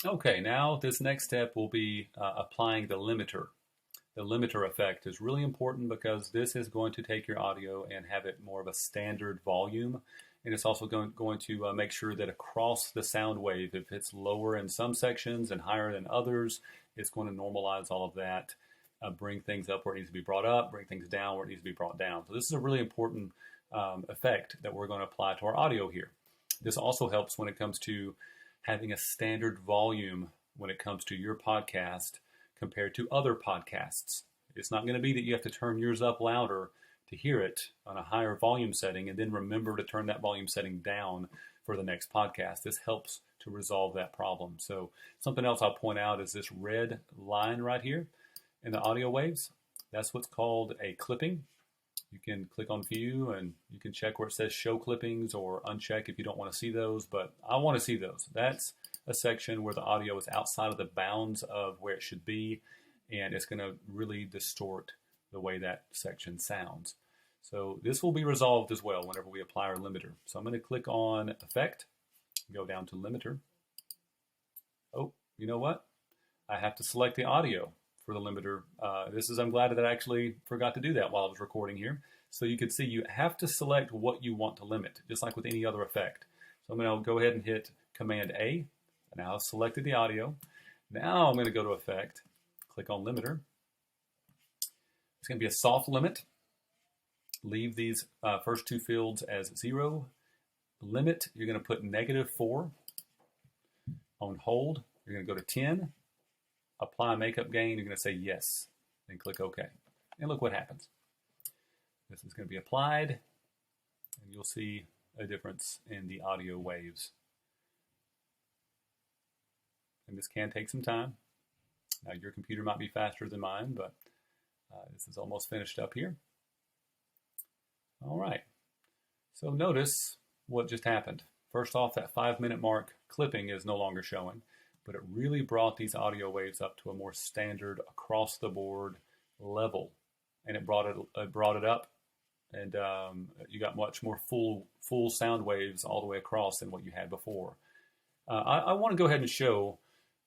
Okay, now this next step will be applying the limiter. The limiter effect is really important because this is going to take your audio and have it more of a standard volume. And it's also going to make sure that across the sound wave, if it's lower in some sections and higher than others, it's going to normalize all of that, bring things up where it needs to be brought up, bring things down where it needs to be brought down. So this is a really important effect that we're going to apply to our audio here. This also helps when it comes to having a standard volume when it comes to your podcast compared to other podcasts. It's not going to be that you have to turn yours up louder to hear it on a higher volume setting and then remember to turn that volume setting down for the next podcast. This helps to resolve that problem. So something else I'll point out is this red line right here in the audio waves. That's what's called a clipping. You can click on view and you can check where it says show clippings or uncheck if you don't want to see those, but I want to see those. That's a section where the audio is outside of the bounds of where it should be, and it's going to really distort the way that section sounds. So this will be resolved as well whenever we apply our limiter. So I'm going to click on Effect, go down to Limiter. Oh, you know what? I have to select the audio for the limiter. I'm glad that I actually forgot to do that while I was recording here. So you can see you have to select what you want to limit, just like with any other effect. So I'm going to go ahead and hit Command A. Now I've selected the audio. Now I'm going to go to Effect, click on Limiter. It's going to be a soft limit. Leave these first two fields as 0. Limit, you're going to put -4. On hold, you're going to go to 10. Apply makeup gain, you're going to say yes, and click OK. And look what happens. This is going to be applied, and you'll see a difference in the audio waves. And this can take some time. Now, your computer might be faster than mine, but this is almost finished up here. All right. So notice what just happened. First off, that 5-minute mark clipping is no longer showing, but it really brought these audio waves up to a more standard across the board level, and it brought it up, and you got much more full sound waves all the way across than what you had before. I want to go ahead and show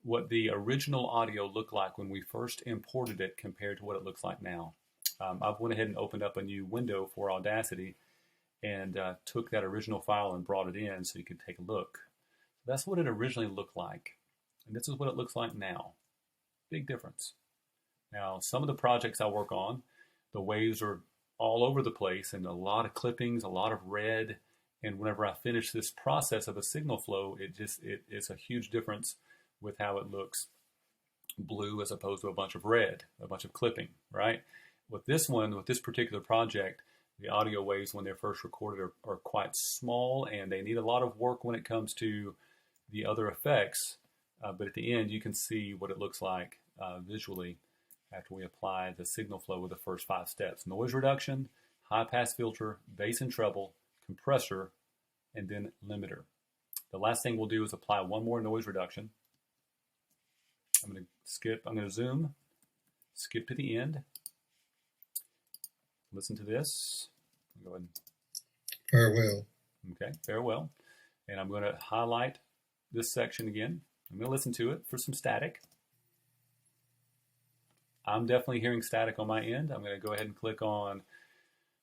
what the original audio looked like when we first imported it compared to what it looks like now. I've went ahead and opened up a new window for Audacity and took that original file and brought it in so you could take a look. That's what it originally looked like. And this is what it looks like now. Big difference. Now, some of the projects I work on, the waves are all over the place and a lot of clippings, a lot of red. And whenever I finish this process of a signal flow, it's a huge difference with how it looks blue as opposed to a bunch of red, a bunch of clipping, right? With this particular project, the audio waves when they're first recorded are quite small and they need a lot of work when it comes to the other effects. But at the end, you can see what it looks like visually after we apply the signal flow with the first 5 steps. Noise reduction, high pass filter, bass and treble, compressor, and then limiter. The last thing we'll do is apply one more noise reduction. I'm going to zoom, skip to the end. Listen to this. Go ahead. Farewell. Okay, farewell. And I'm going to highlight this section again. I'm going to listen to it for some static. I'm definitely hearing static on my end. I'm going to go ahead and click on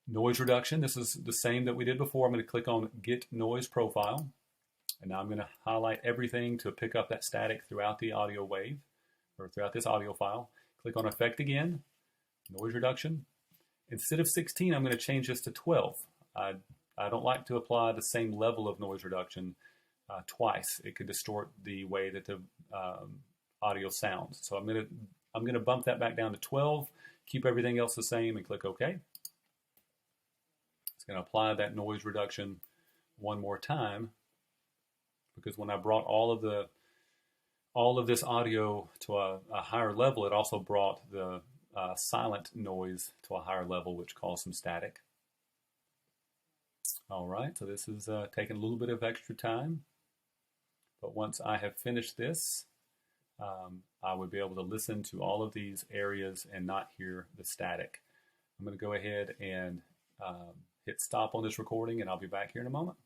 noise reduction. This is the same that we did before. I'm going to click on Get Noise Profile. And now I'm going to highlight everything to pick up that static throughout the audio wave, or throughout this audio file. Click on Effect again, Noise Reduction. Instead of 16, I'm going to change this to 12. I don't like to apply the same level of noise reduction twice. It could distort the way that the audio sounds. So I'm going to bump that back down to 12, keep everything else the same, and click OK. It's going to apply that noise reduction one more time, because when I brought all of this audio to a higher level, it also brought the silent noise to a higher level, which caused some static. All right, so this is taking a little bit of extra time, but once I have finished this, I would be able to listen to all of these areas and not hear the static. I'm going to go ahead and hit stop on this recording, and I'll be back here in a moment.